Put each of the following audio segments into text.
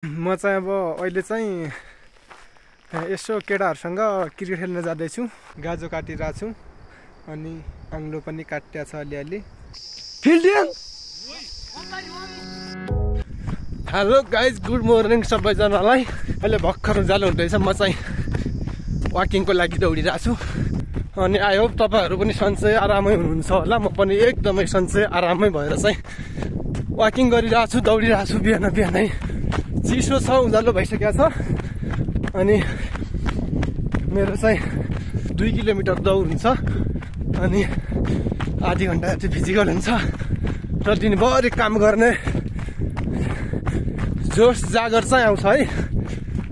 म चाहिँ अब अहिले चाहिँ यसो केटाहरूसँग क्रिकेट खेल्न जाँदैछु। गाजो काटिरहेको छु अनि आङ्लो पनि काटिया छ अलिअलि। Fielding. Hello guys, good morning सबैजनालाई। अहिले भर्खर उज्यालो हुँदैछ। म चाहिँ वाकिङको लागि दौडिरहेको छु अनि आई होप तपाईँहरू पनि सन्चै आरामै हुनुहुन्छ होला। म पनि एकदमै सन्चै आरामै भएर चाहिँ वाकिङ गरिरहेको छु, दौडिरहेको छु। बिहानै चिसो छ, उज्यालो भइसकेको छ अनि मेरो चाहिँ 2 किलोमिटर दौड हुन्छ अनि आधी घन्टा चाहिँ फिजिकल हुन्छ र दिनभरि काम गर्ने जोस जागर चाहिँ आउँछ है।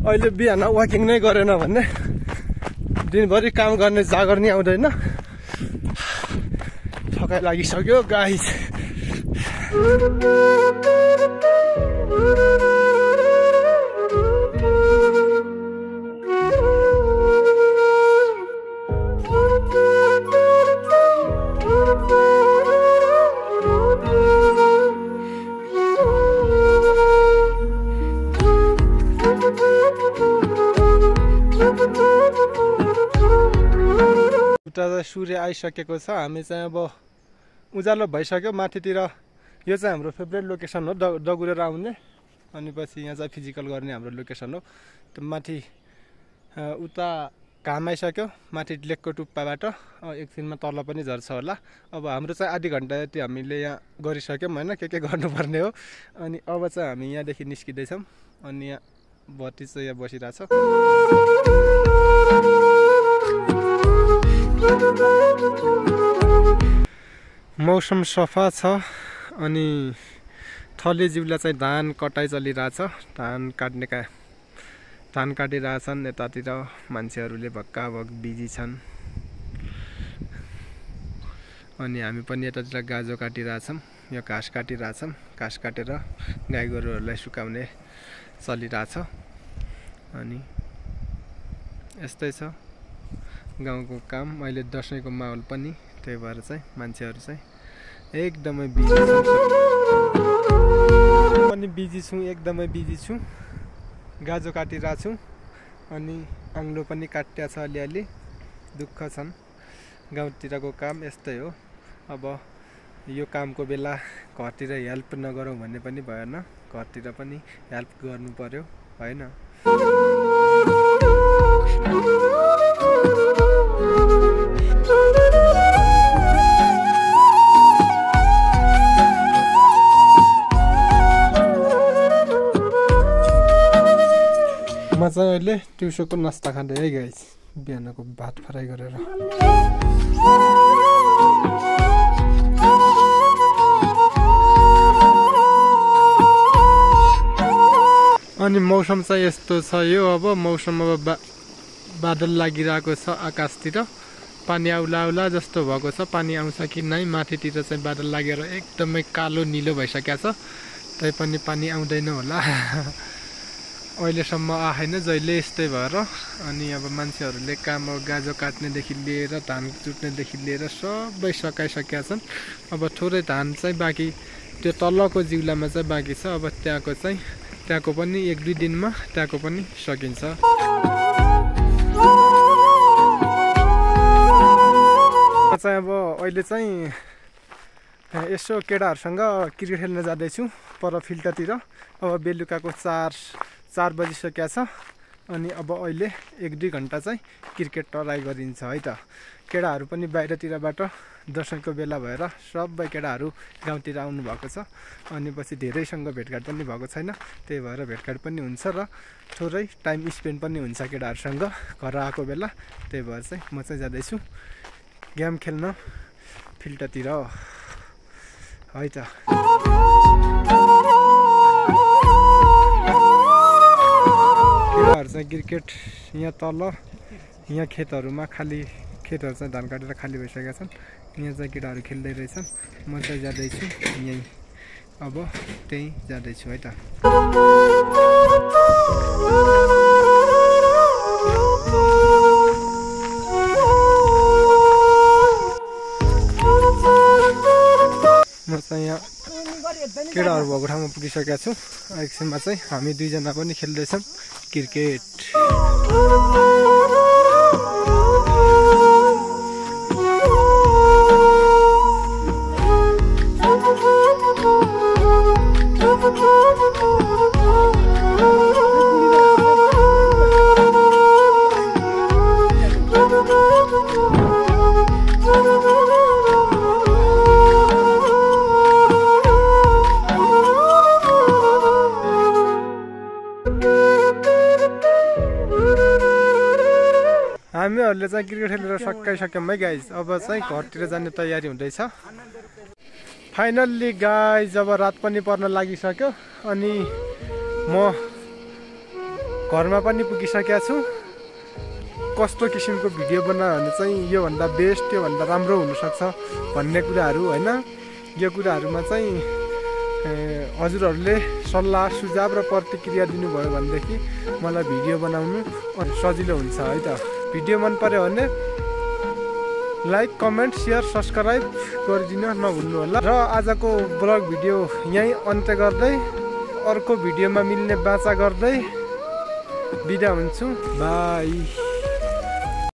अहिले बिहान वाकिङ नै गरेन भने दिनभरि काम गर्ने जागर नि आउँदैन। थकाइ लागिसक्यो गाइस। उता सूर्य आइसकेको छ। हामी चाहिँ अब उज्यालो भइसक्यो माथितिर। यो चाहिँ हाम्रो फेभरेट लोकेसन हो, दगुरेर आउने अनि पछि यहाँ चाहिँ फिजिकल गर्ने हाम्रो लोकेसन हो। त्यो माथि उता घाम आइसक्यो, माथि लेकको टुप्पाबाट एकछिनमा तल पनि झर्छ होला। अब हाम्रो चाहिँ आधी घन्टा जति हामीले यहाँ गरिसक्यौँ होइन, के गर्नुपर्ने हो। अनि अब चाहिँ हामी यहाँदेखि निस्किँदैछौँ अनि यहाँ भर्ती चाहिँ यहाँ बसिरहेछ। मौसम सफा छ अनि थले जिउलाई चाहिँ धान कटाइ चलिरहेछ। धान काटिरहेछन्। यतातिर मान्छेहरूले भक्काभक बिजी छन् अनि हामी पनि यतातिर गाजो काटिरहेछौँ। यो घाँस काटिरहेछौँ। घाँस काटेर गाई गोरुहरूलाई सुकाउने चलिरहेछ अनि यस्तै छ गाउँको काम। अहिले दसैँको माहौल पनि, त्यही भएर चाहिँ मान्छेहरू चाहिँ एकदमै बिजी छन्। पनि बिजी छु, एकदमै बिजी छु। गाजो काटिरहेको छु अनि आङ्लो पनि काटिया छ अलिअलि। दुःख छन्। गाउँतिरको काम यस्तै हो। अब यो कामको बेला घरतिर हेल्प नगरौँ भन्ने पनि भएन। घरतिर पनि हेल्प गर्नु पर्यो होइन। म चाहिँ अहिले दिउँसोको नास्ता खाँदै है गाइस, बिहानको भात फ्राई गरेर। अनि मौसम चाहिँ यस्तो छ यो। अब मौसम अब बादल लागिरहेको छ आकाशतिर। पानी आउला जस्तो भएको छ। पानी आउँछ कि नै माथितिर चाहिँ बादल लागेर एकदमै कालो निलो भइसकेको छ। तैपनि पानी आउँदैन होला। अहिलेसम्म आएन, जहिले यस्तै भएर। अनि अब मान्छेहरूले काम गाजो काट्नेदेखि लिएर धान चुट्नेदेखि लिएर सबै सकाइसकेका छन्। अब थोरै धान चाहिँ बाँकी, त्यो तलको जिउलामा चाहिँ बाँकी छ। अब त्यहाँको पनि 1-2 दिनमा त्यहाँको पनि सकिन्छ। चाहिँ अब अहिले चाहिँ यसो केटाहरूसँग क्रिकेट खेल्न जाँदैछु पर फिल्डतिर। अब बेलुकाको 4 बजिसकेको छ अनि अब अहिले 1-2 घन्टा चाहिँ क्रिकेट ट्राई गरिन्छ है त। केटाहरू पनि बाहिरतिरबाट दसैँको बेला भएर सबै केटाहरू गाउँतिर आउनु भएको छ अनि पछि धेरैसँग भेटघाट पनि भएको छैन। त्यही भएर भेटघाट पनि हुन्छ र थोरै टाइम स्पेन्ड पनि हुन्छ केटाहरूसँग घर आएको बेला। त्यही भएर चाहिँ म चाहिँ जाँदैछु गेम खेल्न फिल्डतिर है त। केटाहरू चाहिँ क्रिकेट यहाँ तल, यहाँ खेतहरूमा खाली, खेतहरू चाहिँ धान काटेर खाली भइसकेका छन्। यहाँ चाहिँ केटाहरू खेल्दै रहेछन्। म चाहिँ जाँदैछु यहीँ। अब त्यहीँ जाँदैछु है त। म चाहिँ यहाँ केटाहरू भएको ठाउँमा पुगिसकेको छु एकछिनमा चाहिँ हामी दुईजना पनि खेल्दैछौँ क्रिकेट। हामीहरूले चाहिँ क्रिकेट खेलेर सकाइसक्यौँ है गाइज। अब चाहिँ घरतिर जाने तयारी हुँदैछ। फाइनल्ली गाइज अब रात पनि पर्न लागिसक्यो अनि म घरमा पनि पुगिसकेको छु। कस्तो किसिमको भिडियो बनायो भने चाहिँ योभन्दा बेस्ट, योभन्दा राम्रो हुनसक्छ भन्ने कुराहरू होइन, यो कुराहरूमा चाहिँ हजुरहरूले सल्लाह सुझाव र प्रतिक्रिया दिनुभयो भनेदेखि मलाई भिडियो बनाउनु सजिलो हुन्छ है त। भिडियो मन पर्यो भने लाइक कमेन्ट सेयर सब्सक्राइब गरिदिन नभुल्नु होला। र आजको ब्लग भिडियो यहीँ अन्त्य गर्दै अर्को भिडियोमा मिल्ने बाचा गर्दै बिदा हुन्छु। बाई।